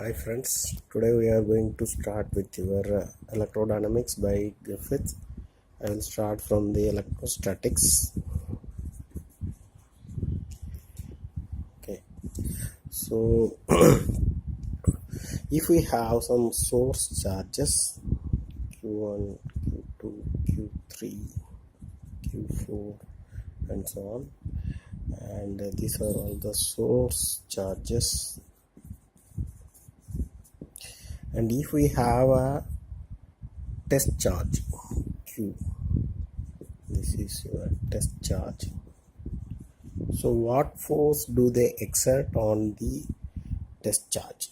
Hi friends, today we are going to start with your electrodynamics by Griffith. I will start from the electrostatics. Okay, so if we have some source charges Q1, Q2, Q3, Q4 and so on, and these are all the source charges, and if we have a test charge Q, this is your test charge. So what force do they exert on the test charge?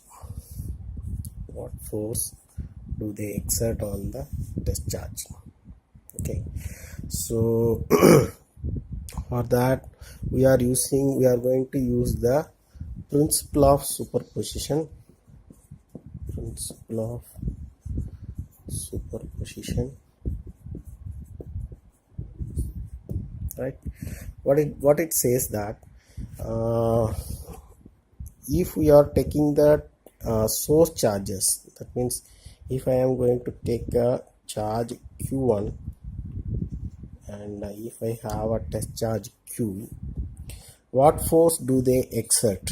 What force do they exert on the test charge? Okay, so for that we are going to use the principle of superposition. Right, what it says that if we are taking the source charges, that means if I am going to take a charge Q1 and if I have a test charge Q, what force do they exert?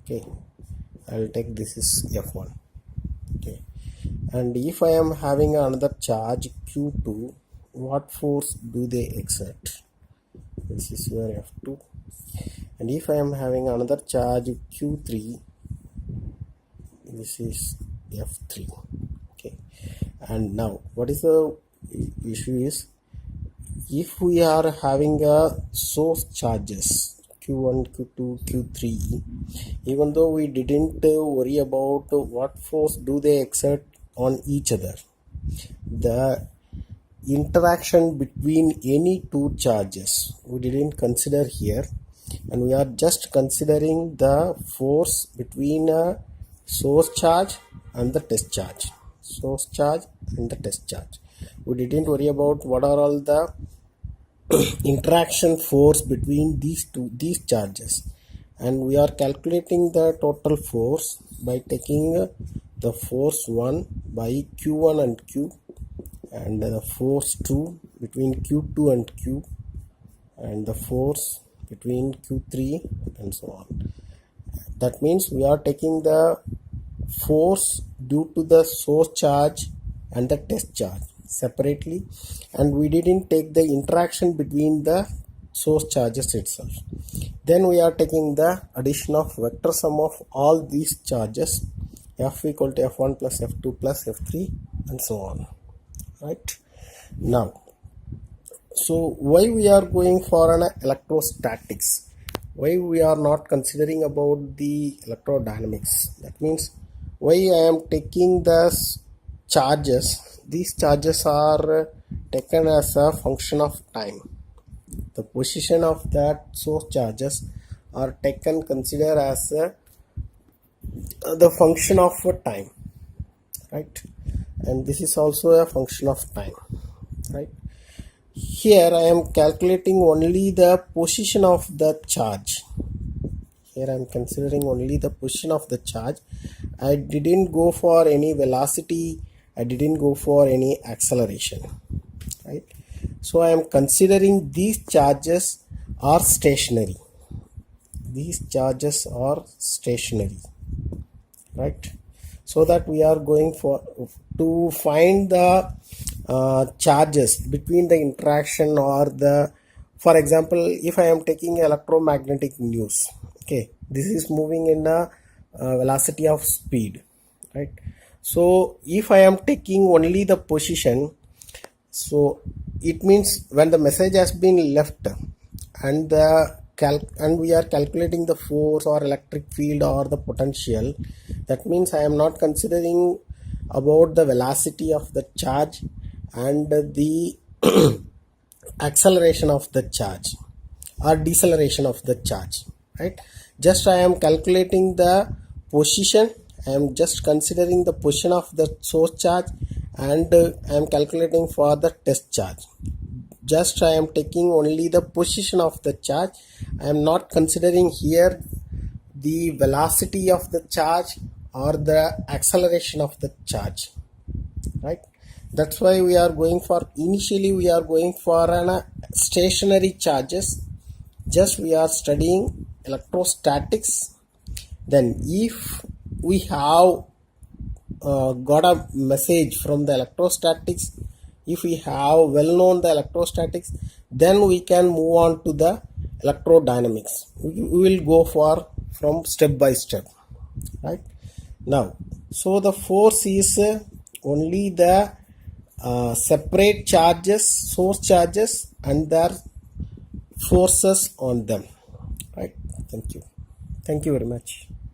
Okay, I'll take this is F1. Okay, and if I am having another charge Q2, what force do they exert? This is your F2. And if I am having another charge Q3, this is F3. Okay, and now what is the issue is, if we are having a source charges Q1, Q2, Q3, even though we didn't worry about what force do they exert on each other, the interaction between any two charges we didn't consider here, and we are just considering the force between a source charge and the test charge. Source charge and the test charge. We didn't worry about what are all the interaction force between these charges, and we are calculating the total force by taking the force 1 by Q1 and Q, and the force 2 between Q2 and Q, and the force between Q3 and so on. That means we are taking the force due to the source charge and the test charge separately, and we didn't take the interaction between the source charges itself. Then we are taking the addition of vector sum of all these charges, F equal to F1 plus F2 plus F3 and so on. Right, now, so why we are going for an electrostatics? Why we are not considering about the electrodynamics? That means why I am taking the charges. These charges are taken as a function of time. The position of that source charges are taken consider as the function of time, right? And this is also a function of time, right? Here I am calculating only the position of the charge. Here I am considering only the position of the charge. I didn't go for any velocity, I didn't go for any acceleration, right? So I am considering these charges are stationary. These charges are stationary, right? So that we are going for to find the charges between the interaction or the, for example, if I am taking electromagnetic news, okay, this is moving in a velocity of speed, right? So if I am taking only the position, so it means when the message has been left and we are calculating the force or electric field or the potential, that means I am not considering about the velocity of the charge and the acceleration of the charge or deceleration of the charge, right? Just I am calculating the position. I am just considering the position of the source charge, and I am calculating for the test charge. Just I am taking only the position of the charge. I am not considering here the velocity of the charge or the acceleration of the charge, right? That's why we are going for, initially we are going for an stationary charges. Just we are studying electrostatics. Then if we have got a message from the electrostatics, if we have well known the electrostatics, then we can move on to the electrodynamics. We will go for from step by step, right? Now, so the force is only the separate charges, source charges, and their forces on them, right? Thank you very much.